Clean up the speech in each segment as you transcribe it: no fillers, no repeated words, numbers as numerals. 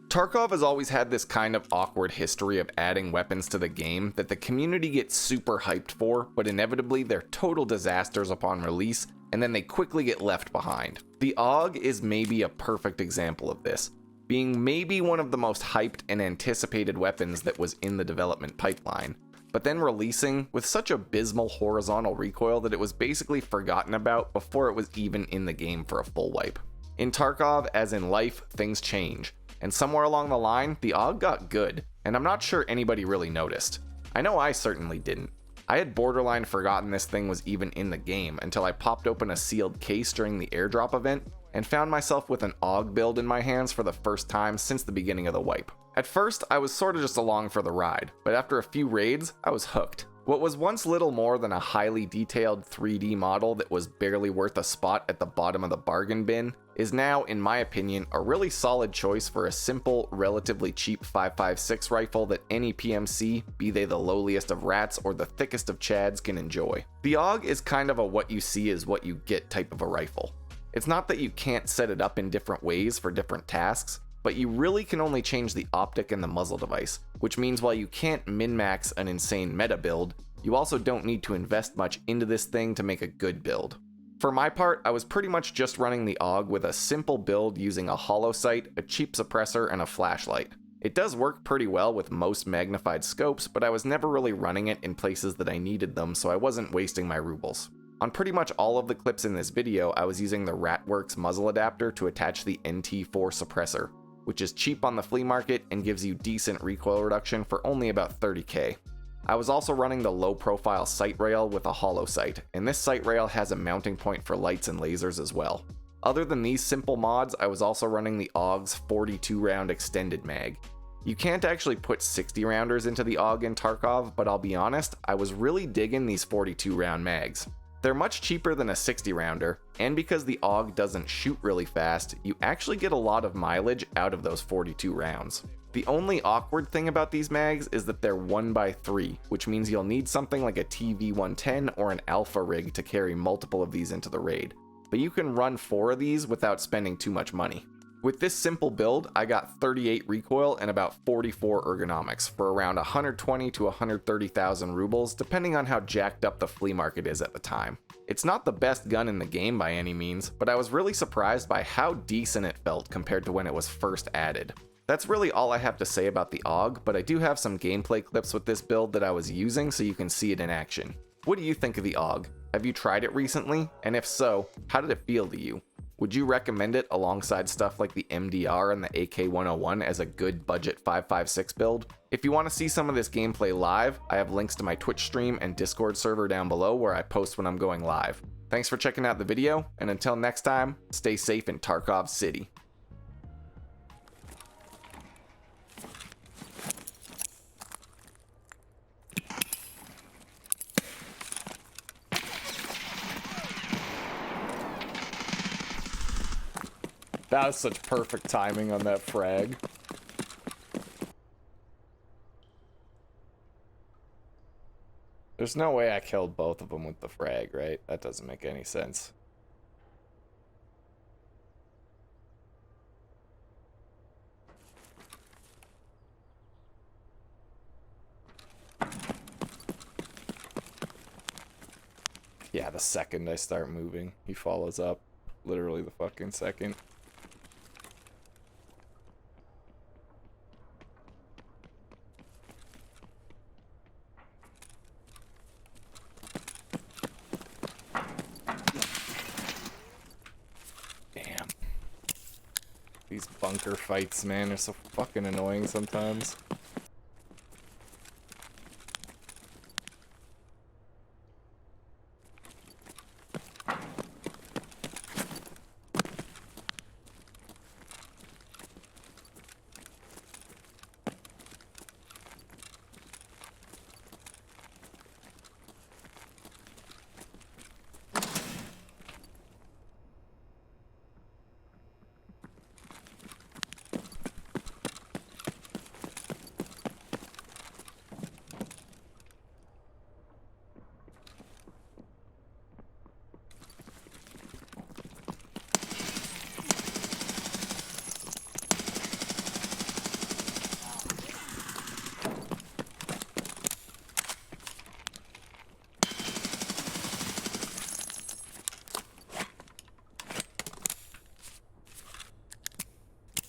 Tarkov has always had this kind of awkward history of adding weapons to the game that the community gets super hyped for, but inevitably they're total disasters upon release, and then they quickly get left behind. The AUG is maybe a perfect example of this, being maybe one of the most hyped and anticipated weapons that was in the development pipeline, but then releasing with such abysmal horizontal recoil that it was basically forgotten about before it was even in the game for a full wipe. In Tarkov, as in life, things change, and somewhere along the line, the AUG got good, and I'm not sure anybody really noticed. I know I certainly didn't. I had borderline forgotten this thing was even in the game until I popped open a sealed case during the airdrop event and found myself with an AUG build in my hands for the first time since the beginning of the wipe. At first, I was sorta just along for the ride, but after a few raids, I was hooked. What was once little more than a highly detailed 3D model that was barely worth a spot at the bottom of the bargain bin is now, in my opinion, a really solid choice for a simple, relatively cheap 5.56 rifle that any PMC, be they the lowliest of rats or the thickest of chads, can enjoy. The AUG is kind of a what you see is what you get type of a rifle. It's not that you can't set it up in different ways for different tasks, but you really can only change the optic and the muzzle device, which means while you can't min-max an insane meta build, you also don't need to invest much into this thing to make a good build. For my part, I was pretty much just running the AUG with a simple build using a hollow sight, a cheap suppressor, and a flashlight. It does work pretty well with most magnified scopes, but I was never really running it in places that I needed them, so I wasn't wasting my rubles. On pretty much all of the clips in this video, I was using the Ratworks muzzle adapter to attach the NT4 suppressor, which is cheap on the flea market and gives you decent recoil reduction for only about 30k. I was also running the low profile sight rail with a hollow sight, and this sight rail has a mounting point for lights and lasers as well. Other than these simple mods, I was also running the AUG's 42 round extended mag. You can't actually put 60 rounders into the AUG in Tarkov, but I'll be honest, I was really digging these 42 round mags. They're much cheaper than a 60 rounder, and because the AUG doesn't shoot really fast, you actually get a lot of mileage out of those 42 rounds. The only awkward thing about these mags is that they're 1x3, which means you'll need something like a TV-110 or an Alpha rig to carry multiple of these into the raid, but you can run 4 of these without spending too much money. With this simple build, I got 38 recoil and about 44 ergonomics for around 120 to 130,000 rubles, depending on how jacked up the flea market is at the time. It's not the best gun in the game by any means, but I was really surprised by how decent it felt compared to when it was first added. That's really all I have to say about the AUG, but I do have some gameplay clips with this build that I was using so you can see it in action. What do you think of the AUG? Have you tried it recently? And if so, how did it feel to you? Would you recommend it alongside stuff like the MDR and the AK-101 as a good budget 5.56 build? If you want to see some of this gameplay live, I have links to my Twitch stream and Discord server down below where I post when I'm going live. Thanks for checking out the video, and until next time, stay safe in Tarkov City. That was such perfect timing on that frag. There's no way I killed both of them with the frag, right? That doesn't make any sense. Yeah, the second I start moving, he follows up. Literally the fucking second. Damn. These bunker fights, man, are so fucking annoying sometimes.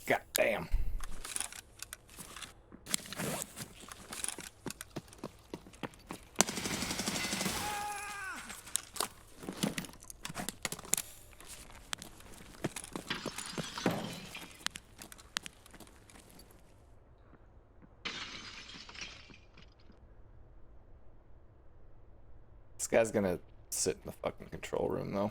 God damn. This guy's gonna sit in the fucking control room, though.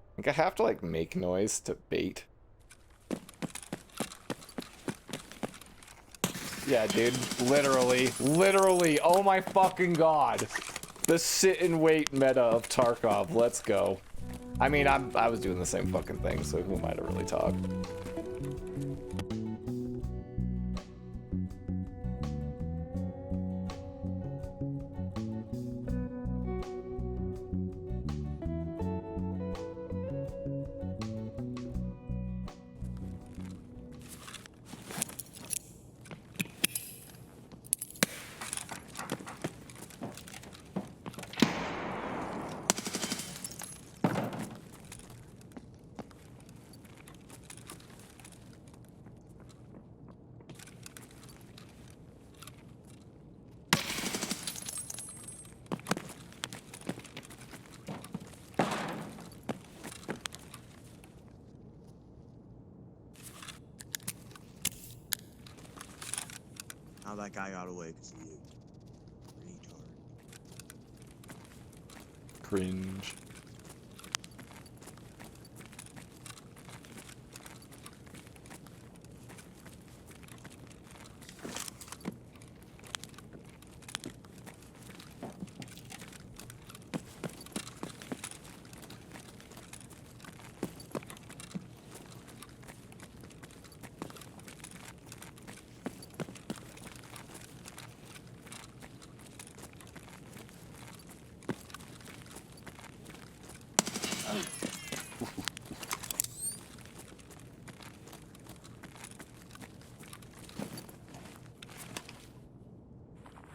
I think I have to, like, make noise to bait. Yeah, dude. Literally. Oh my fucking god. The sit and wait meta of Tarkov. Let's go. I mean, I was doing the same fucking thing, so who am I to really talk? How that guy got away because of you. Retard. Cringe.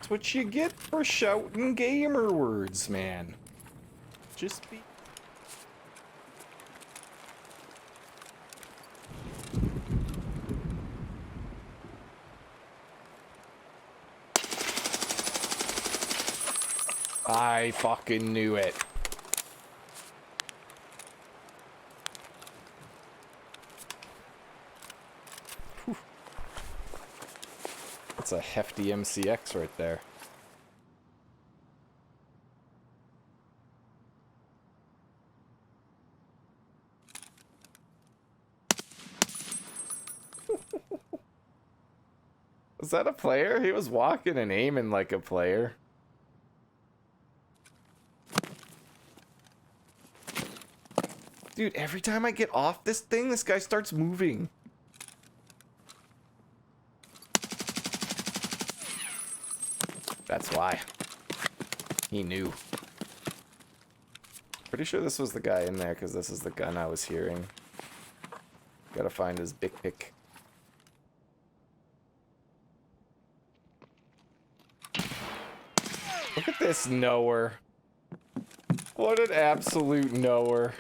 That's what you get for shouting gamer words, man. Just be... I fucking knew it. Whew. That's a hefty MCX right there. Was that a player? He was walking and aiming like a player. Dude, every time I get off this thing, this guy starts moving. That's why. He knew. Pretty sure this was the guy in there, because this is the gun I was hearing. Gotta find his big pick. Look at this knower. What an absolute knower.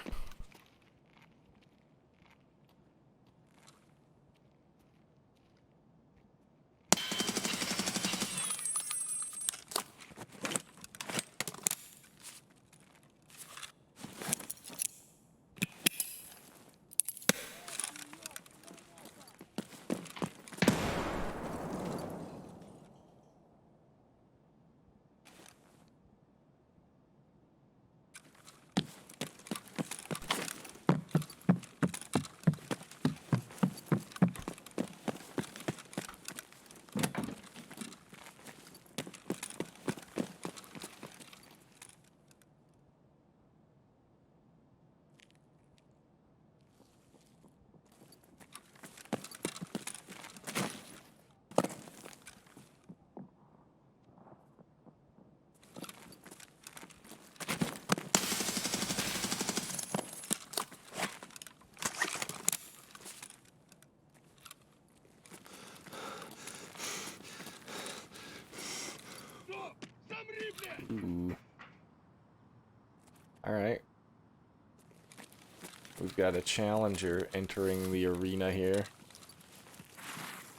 got a challenger entering the arena here.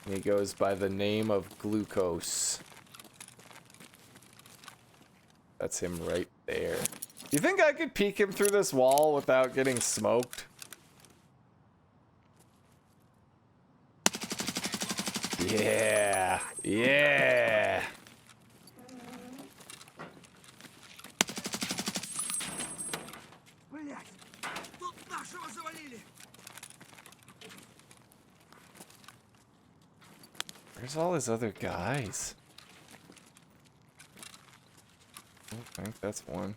And he goes by the name of Glucose. That's him right there. You think I could peek him through this wall without getting smoked? Yeah. Yeah. Where's all his other guys? I think that's one.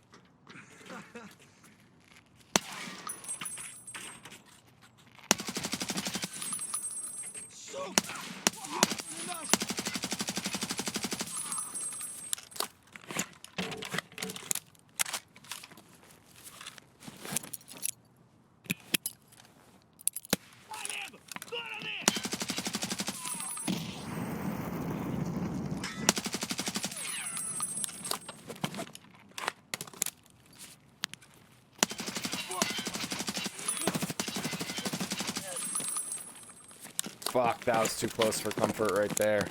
Fuck, that was too close for comfort right there.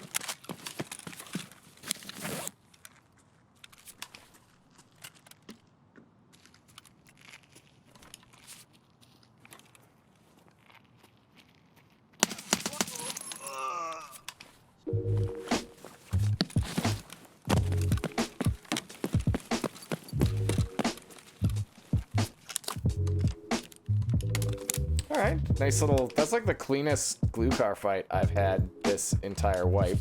Alright, nice little... That's like the cleanest glue car fight I've had this entire wipe.